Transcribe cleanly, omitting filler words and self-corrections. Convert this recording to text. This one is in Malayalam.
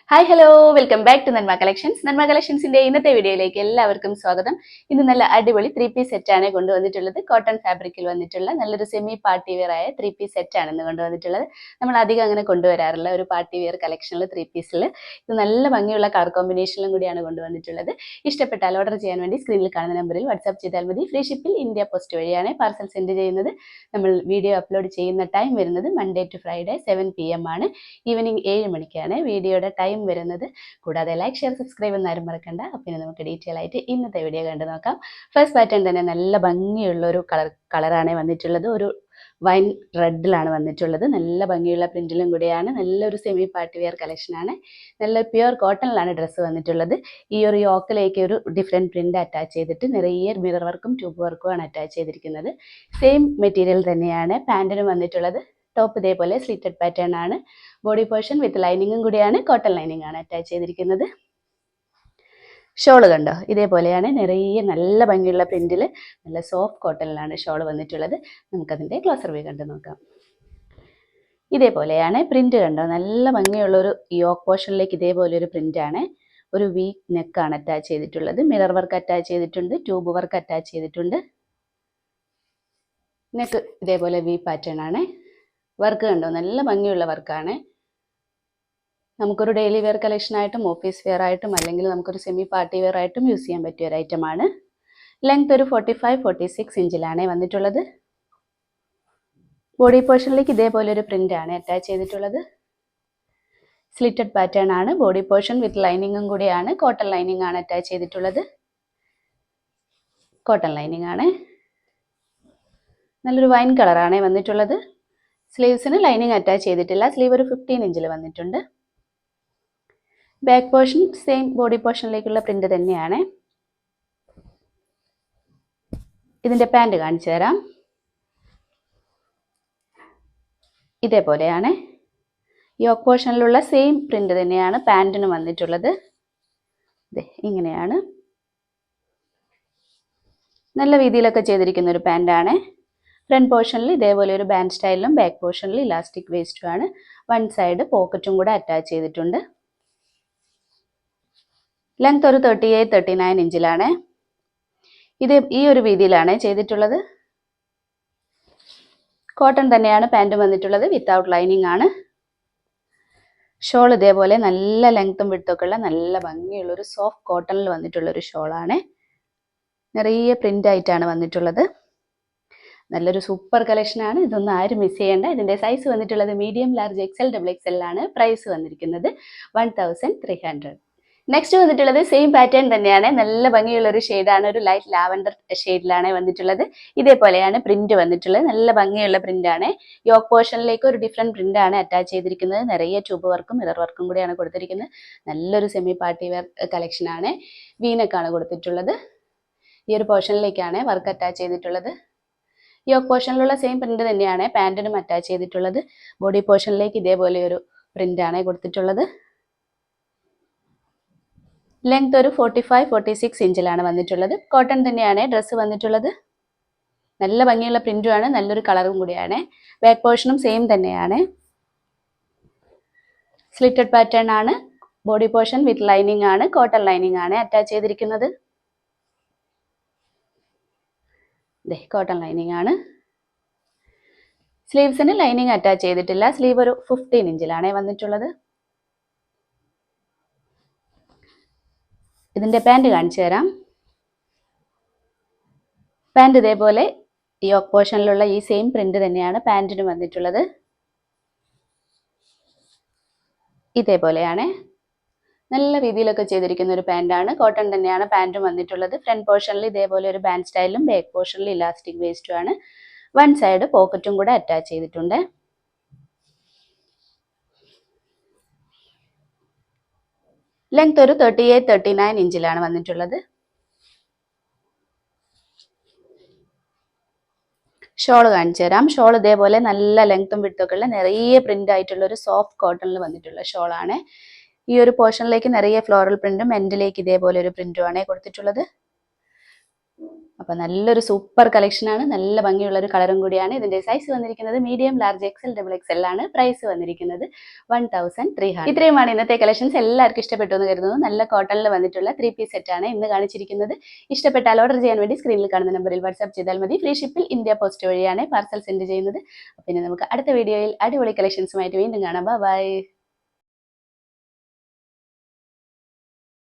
Hi hello welcome back to Nanma collections. Nanma കളക്ഷൻസിന്റെ ഇന്നത്തെ വീഡിയോയിലേക്ക് എല്ലാവർക്കും സ്വാഗതം. ഇന്ന് നല്ല അടിപൊളി 3 പീസ് സെറ്റാണ് കൊണ്ടുവന്നിട്ടുള്ളത്. കോട്ടൺ ഫാബ്രിക്കിൽ വന്നിട്ടുള്ള നല്ലൊരു സെമി പാർട്ടി വെയർ ആയ 3 പീസ് സെറ്റാണ് ഇന്ന് കൊണ്ടുവന്നിട്ടുള്ളത്. നമ്മൾ അധികം അങ്ങനെ കൊണ്ടുവരാറില്ല ഒരു പാർട്ടി വെയർ കളക്ഷനിൽ 3 പീസിൽ. ഇത് നല്ല ഭംഗിയുള്ള കളർ കോമ്പിനേഷനിലും കൂടിയാണ് കൊണ്ടുവന്നിട്ടുള്ളത്. ഇഷ്ടപ്പെട്ടാൽ ഓർഡർ ചെയ്യാൻ വേണ്ടി സ്ക്രീനിൽ കാണുന്ന നമ്പറിൽ വാട്സ്ആപ്പ് ചെയ്താൽ മതി. ഫ്രീ ഷിപ്പിൽ ഇന്ത്യ പോസ്റ്റ് വഴിയാണ് പാർസൽ സെൻഡ് ചെയ്യുന്നത്. നമ്മൾ വീഡിയോ അപ്ലോഡ് ചെയ്യുന്ന ടൈം വരുന്നത് മൺഡേ ടു ഫ്രൈഡേ 7 PM ആണ്. ഈവനിങ് 7 മണിക്കാണ് വീഡിയോയുടെ ടൈം വരുന്നത്. കൂടാതെ ലൈക്ക് ഷെയർ സബ്സ്ക്രൈബ് എന്നാരും മറക്കണ്ട. പിന്നെ നമുക്ക് ഡീറ്റെയിൽ ആയിട്ട് ഇന്നത്തെ വീഡിയോ കണ്ടു നോക്കാം. ഫസ്റ്റ് പാറ്റേൺ തന്നെ നല്ല ഭംഗിയുള്ള ഒരു കളറാണ് വന്നിട്ടുള്ളത്. ഒരു വൈൻ റെഡിലാണ് വന്നിട്ടുള്ളത്. നല്ല ഭംഗിയുള്ള പ്രിന്റിലും കൂടിയാണ്. നല്ലൊരു സെമി പാർട്ടി വെയർ കളക്ഷനാണ്. നല്ല പ്യുവർ കോട്ടണിലാണ് ഡ്രസ്സ് വന്നിട്ടുള്ളത്. ഈ ഒരു യോക്കിലേക്ക് ഒരു ഡിഫറെൻറ്റ് പ്രിന്റ് അറ്റാച്ച് ചെയ്തിട്ട് നിറയെ മിറർ വർക്കും ട്യൂബ് വർക്കും ആണ് അറ്റാച്ച് ചെയ്തിരിക്കുന്നത്. സെയിം മെറ്റീരിയൽ തന്നെയാണ് പാൻറ്റിനും വന്നിട്ടുള്ളത്. ടോപ്പ് ഇതേപോലെ സ്ലിറ്റഡ് പാറ്റേൺ ആണ്. ബോഡി പോർഷൻ വിത്ത് ലൈനിങ്ങും കൂടിയാണ്. കോട്ടൺ ലൈനിങ് ആണ് അറ്റാച്ച് ചെയ്തിരിക്കുന്നത്. ഷോള് കണ്ടോ, ഇതേപോലെയാണ്. നിറയെ നല്ല ഭംഗിയുള്ള പ്രിന്റിൽ നല്ല സോഫ്റ്റ് കോട്ടണിലാണ് ഷോള് വന്നിട്ടുള്ളത്. നമുക്കതിൻ്റെ ക്ലോസർ വ്യൂ കണ്ടു നോക്കാം. ഇതേപോലെയാണ് പ്രിന്റ് കണ്ടോ, നല്ല ഭംഗിയുള്ള ഒരു യോക്ക് പോർഷനിലേക്ക് ഇതേപോലെ ഒരു പ്രിന്റ് ആണ്. ഒരു വി നെക്കാണ് അറ്റാച്ച് ചെയ്തിട്ടുള്ളത്. മിറർ വർക്ക് അറ്റാച്ച് ചെയ്തിട്ടുണ്ട്. ട്യൂബ് വർക്ക് അറ്റാച്ച് ചെയ്തിട്ടുണ്ട്. നെക്ക് ഇതേപോലെ വി പാറ്റേൺ ആണ്. വർക്ക് കണ്ടോ, നല്ല ഭംഗിയുള്ള വർക്കാണ്. നമുക്കൊരു ഡെയിലി വെയർ കളക്ഷനായിട്ടും ഓഫീസ് വെയർ ആയിട്ടും അല്ലെങ്കിൽ നമുക്കൊരു സെമി പാർട്ടി വെയർ ആയിട്ടും യൂസ് ചെയ്യാൻ പറ്റിയ ഒരു ഐറ്റമാണ്. ലെങ്ത് ഒരു 45-46 ഇഞ്ചിലാണ് വന്നിട്ടുള്ളത്. ബോഡി പോർഷനിലേക്ക് ഇതേപോലെ ഒരു പ്രിന്റ് ആണ് അറ്റാച്ച് ചെയ്തിട്ടുള്ളത്. സ്ലിറ്റഡ് പാറ്റേൺ ആണ്. ബോഡി പോർഷൻ വിത്ത് ലൈനിങ്ങും കൂടിയാണ്. കോട്ടൺ ലൈനിങ് ആണ് അറ്റാച്ച് ചെയ്തിട്ടുള്ളത്. കോട്ടൺ ലൈനിങ് ആണ്. നല്ലൊരു വൈൻ കളറാണ് വന്നിട്ടുള്ളത്. സ്ലീവ്സിന് ലൈനിങ് അറ്റാച്ച് ചെയ്തിട്ടില്ല. സ്ലീവ് ഒരു 15 ഇഞ്ചിൽ വന്നിട്ടുണ്ട്. ബാക്ക് പോർഷൻ സെയിം ബോഡി പോർഷനിലേക്കുള്ള പ്രിന്റ് തന്നെയാണ്. ഇതിന്റെ പാൻറ് കാണിച്ചു തരാം. ഇതേപോലെയാണ്. യോക്ക് പോർഷനിലുള്ള സെയിം പ്രിന്റ് തന്നെയാണ് പാൻറ്റിന് വന്നിട്ടുള്ളത്. ഇങ്ങനെയാണ്. നല്ല രീതിയിലൊക്കെ ചെയ്തിരിക്കുന്ന ഒരു പാൻറ്റാണ്. ഫ്രണ്ട് പോർഷനിൽ ഇതേപോലെ ഒരു ബാൻഡ് സ്റ്റൈലിലും ബാക്ക് പോർഷനിൽ ഇലാസ്റ്റിക് വേസ്റ്റും ആണ്. വൺ സൈഡ് പോക്കറ്റും കൂടെ അറ്റാച്ച് ചെയ്തിട്ടുണ്ട്. ലെങ്ത് ഒരു 38-39 ഇഞ്ചിലാണ്. ഇത് ഈ ഒരു വീതിയിലാണ് ചെയ്തിട്ടുള്ളത്. കോട്ടൺ തന്നെയാണ് പാൻറ് വന്നിട്ടുള്ളത്. വിത്തൗട്ട് ലൈനിങ് ആണ്. ഷോൾ ഇതേപോലെ നല്ല ലെങ്ത്തും വിടുത്തൊക്കെ ഉള്ള നല്ല ഭംഗിയുള്ള ഒരു സോഫ്റ്റ് കോട്ടണിൽ വന്നിട്ടുള്ള ഒരു ഷോളാണ്. നിറയെ പ്രിന്റ് ആയിട്ടാണ് വന്നിട്ടുള്ളത്. നല്ലൊരു സൂപ്പർ കളക്ഷനാണ്. ഇതൊന്നും ആരും മിസ് ചെയ്യേണ്ട. ഇതിന്റെ സൈസ് വന്നിട്ടുള്ളത് മീഡിയം, ലാർജ്, XL, XXL ആണ്. പ്രൈസ് വന്നിരിക്കുന്നത് 1300. നെക്സ്റ്റ് വന്നിട്ടുള്ളത് സെയിം പാറ്റേൺ തന്നെയാണ്. നല്ല ഭംഗിയുള്ള ഒരു ഷെയ്ഡാണ്. ഒരു ലൈറ്റ് ലാവൻഡർ ഷെയ്ഡിലാണ് വന്നിട്ടുള്ളത്. ഇതേപോലെയാണ് പ്രിന്റ് വന്നിട്ടുള്ളത്. നല്ല ഭംഗിയുള്ള പ്രിന്റ് ആണ്. യോക്ക് പോർഷനിലേക്ക് ഒരു ഡിഫറെന്റ് പ്രിന്റ് ആണ് അറ്റാച്ച് ചെയ്തിരിക്കുന്നത്. നിറയെ ട്യൂബ് വർക്കും മിറർ വർക്കും കൂടിയാണ് കൊടുത്തിരിക്കുന്നത്. നല്ലൊരു സെമി പാർട്ടി വെയർ കളക്ഷൻ ആണ്. വീനക്കാണ് കൊടുത്തിട്ടുള്ളത്. ഈ ഒരു പോർഷനിലേക്കാണ് വർക്ക് അറ്റാച്ച് ചെയ്തിട്ടുള്ളത്. യോക്ക് പോർഷനിലുള്ള സെയിം പ്രിന്റ് തന്നെയാണ് പാൻറ്റിനും അറ്റാച്ച് ചെയ്തിട്ടുള്ളത്. ബോഡി പോർഷനിലേക്ക് ഇതേപോലെ ഒരു പ്രിന്റ് ആണ് കൊടുത്തിട്ടുള്ളത്. ലെങ്ത് ഒരു 45-46 ഇഞ്ചിലാണ് വന്നിട്ടുള്ളത്. കോട്ടൺ തന്നെയാണ് ഡ്രസ്സ് വന്നിട്ടുള്ളത്. നല്ല ഭംഗിയുള്ള പ്രിന്റുമാണ്. നല്ലൊരു കളറും കൂടിയാണ്. ബാക്ക് പോർഷനും സെയിം തന്നെയാണ്. സ്ലിറ്റഡ് പാറ്റേൺ ആണ്. ബോഡി പോർഷൻ വിത്ത് ലൈനിങ് ആണ്. കോട്ടൺ ലൈനിങ് ആണ് അറ്റാച്ച് ചെയ്തിരിക്കുന്നത്. കോട്ടൺ ലൈനിങ് ആണ്. സ്ലീവ്സിന് ലൈനിങ് അറ്റാച്ച് ചെയ്തിട്ടില്ല. സ്ലീവ് ഒരു 15 ഇഞ്ചിലാണ് വന്നിട്ടുള്ളത്. ഇതിന്റെ പാൻറ് കാണിച്ചു തരാം. പാൻറ് ഇതേപോലെ യോക്ക് പോർഷനിലുള്ള ഈ സെയിം പ്രിന്റ് തന്നെയാണ് പാൻറ്റിന് വന്നിട്ടുള്ളത്. ഇതേപോലെയാണ്. നല്ല രീതിയിലൊക്കെ ചെയ്തിരിക്കുന്ന ഒരു പാൻറ്റാണ്. കോട്ടൺ തന്നെയാണ് പാൻറ്റും വന്നിട്ടുള്ളത്. ഫ്രണ്ട് പോർഷനിൽ ഇതേപോലെ ഒരു ബാൻഡ് സ്റ്റൈലും ബാക്ക് പോർഷനിൽ ഇലാസ്റ്റിക് വേസ്റ്റും ആണ്. വൺ സൈഡ് പോക്കറ്റും കൂടെ അറ്റാച്ച് ചെയ്തിട്ടുണ്ട്. ലെങ്ത് ഒരു 38-39 ഇഞ്ചിലാണ് വന്നിട്ടുള്ളത്. ഷോൾ കാണിച്ചു തരാം. ഷോൾ ഇതേപോലെ നല്ല ലെങ്ത്തും വിടുത്തൊക്കെ ഉള്ള നിറയെ പ്രിന്റ് ആയിട്ടുള്ള ഒരു സോഫ്റ്റ് കോട്ടണിൽ വന്നിട്ടുള്ള ഷോളാണ്. ഈ ഒരു പോർഷനിലേക്ക് നിറയെ ഫ്ലോറൽ പ്രിന്റും എൻഡിലേക്ക് ഇതേപോലെ ഒരു പ്രിന്റും ആണ് കൊടുത്തിട്ടുള്ളത്. അപ്പോൾ നല്ലൊരു സൂപ്പർ കളക്ഷനാണ്, നല്ല ഭംഗിയുള്ള ഒരു കളറും കൂടിയാണ്. ഇതിന്റെ സൈസ് വന്നിരിക്കുന്നത് medium, large, XL, double XL ആണ്. പ്രൈസ് വന്നിരിക്കുന്നത് 1300. ഇത്രയുമാണ് ഇന്നത്തെ കളക്ഷൻസ്. എല്ലാവർക്കും ഇഷ്ടപ്പെട്ടു എന്ന് കരുതുന്നു. നല്ല കോട്ടണിൽ വന്നിട്ടുള്ള 3 പീസ് സെറ്റാണ് ഇന്ന് കാണിച്ചിരിക്കുന്നത്. ഇഷ്ടപ്പെട്ടാൽ ഓർഡർ ചെയ്യാൻ വേണ്ടി സ്ക്രീനിൽ കാണുന്ന നമ്പറിൽ വാട്സ്ആപ്പ് ചെയ്താൽ മതി. ഫ്രീ ഷിപ്പിൽ ഇന്ത്യ പോസ്റ്റ് വഴിയാണ് പാർസൽ സെൻഡ് ചെയ്യുന്നത്. പിന്നെ നമുക്ക് അടുത്ത വീഡിയോയിൽ അടിപൊളി കളക്ഷൻസുമായിട്ട് വീണ്ടും കാണാം. ബൈ.